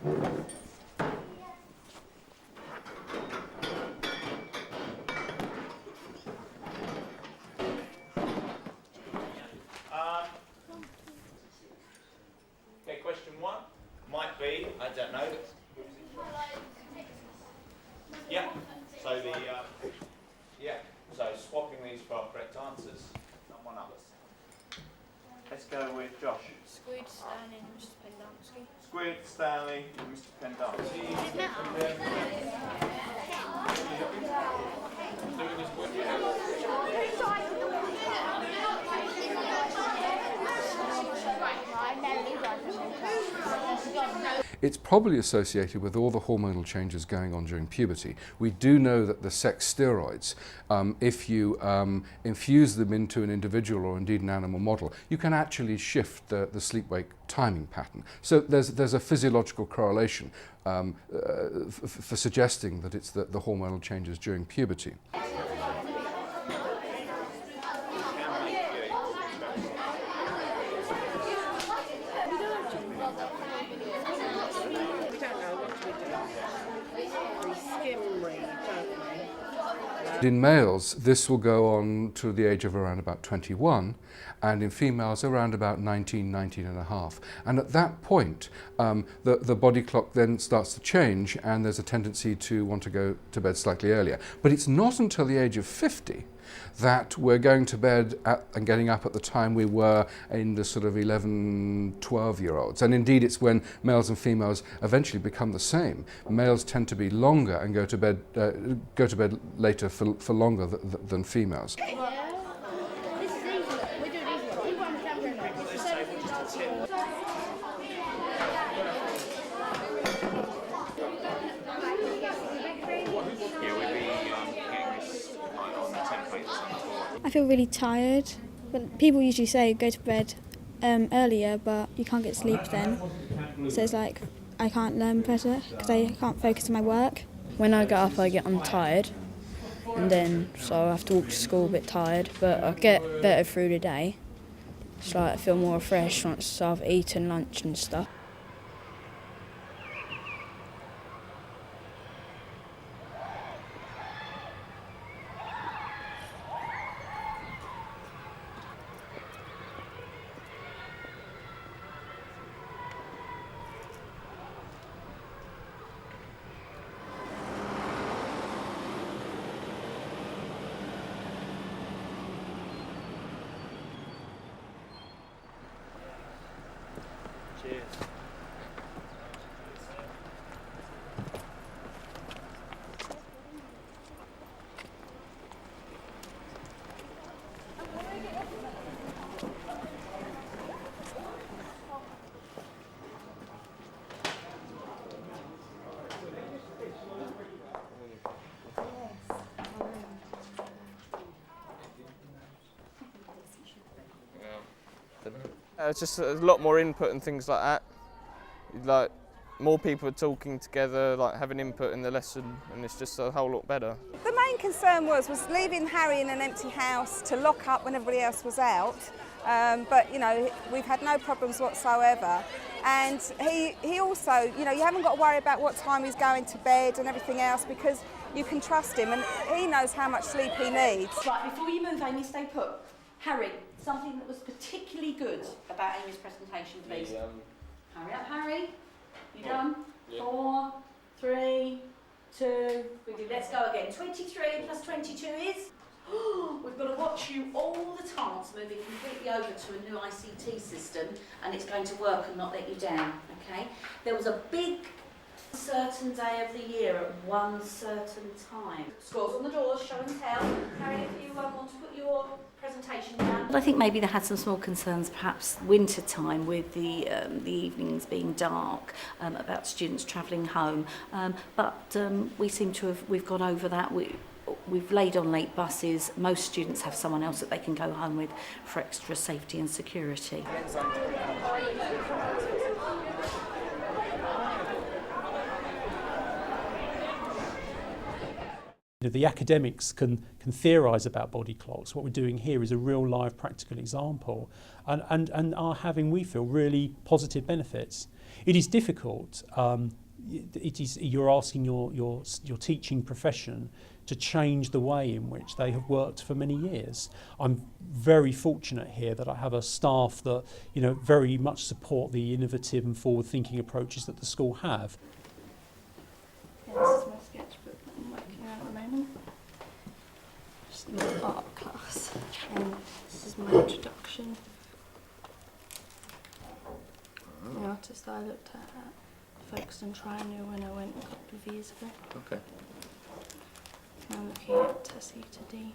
Okay, question one might be, I don't know. Yeah. So so swapping these for our correct answers. Someone else. Let's go with Josh. Squid, Stanley, and Mr. Pendanski. Squid, Stanley, and Mr. Pendanski. It's probably associated with all the hormonal changes going on during puberty. We do know that the sex steroids, if you infuse them into an individual or indeed an animal model, you can actually shift the sleep-wake timing pattern. So there's a physiological correlation for suggesting that it's the hormonal changes during puberty. In males, this will go on to the age of around about 21, and in females around about 19 and a half. And at that point, the body clock then starts to change, and there's a tendency to want to go to bed slightly earlier. But it's not until the age of 50 that we're going to bed and getting up at the time we were in the sort of 11, 12-year-olds. And indeed, it's when males and females eventually become the same. Males tend to be longer and go to bed later for longer than females. I feel really tired. But people usually say go to bed earlier, but you can't get sleep then. So it's like I can't learn better because I can't focus on my work. When I get up, I'm tired, and then so I have to walk to school a bit tired. But I get better through the day. So I feel more refreshed once I've eaten lunch and stuff. It's just a lot more input and things like that. Like more people are talking together, like having input in the lesson, and it's just a whole lot better. The main concern was leaving Harry in an empty house to lock up when everybody else was out. But you know, we've had no problems whatsoever. And he also, you know, you haven't got to worry about what time he's going to bed and everything else because you can trust him and he knows how much sleep he needs. Right, before you move, Amy, stay put. Harry, something that was particularly good about Amy's presentation, please. Hurry up, Harry. You done? Yeah. 4, 3, 2, let's go again. 23 plus 22 is? We've got to watch you all the time. It's moving completely over to a new ICT system and it's going to work and not let you down, okay? There was a big certain day of the year at one certain time. Scores on the doors, show and tell. Harry, if you want to put your presentation down. I think maybe they had some small concerns, perhaps winter time with the evenings being dark, about students travelling home. But we seem to have, we've got over that. We've laid on late buses. Most students have someone else that they can go home with for extra safety and security. the academics can theorise about body clocks. What we're doing here is a real live practical example and are having, we feel, really positive benefits. It is difficult. You're asking your teaching profession to change the way in which they have worked for many years. I'm very fortunate here that I have a staff that very much support the innovative and forward-thinking approaches that the school have. Yeah, this is my sketchbook that I'm working on at the moment. Just in my art class, and this is my introduction. The artist that I looked at focused on triangle when I went a couple of years ago. Okay. Now I'm looking at Tessie to D.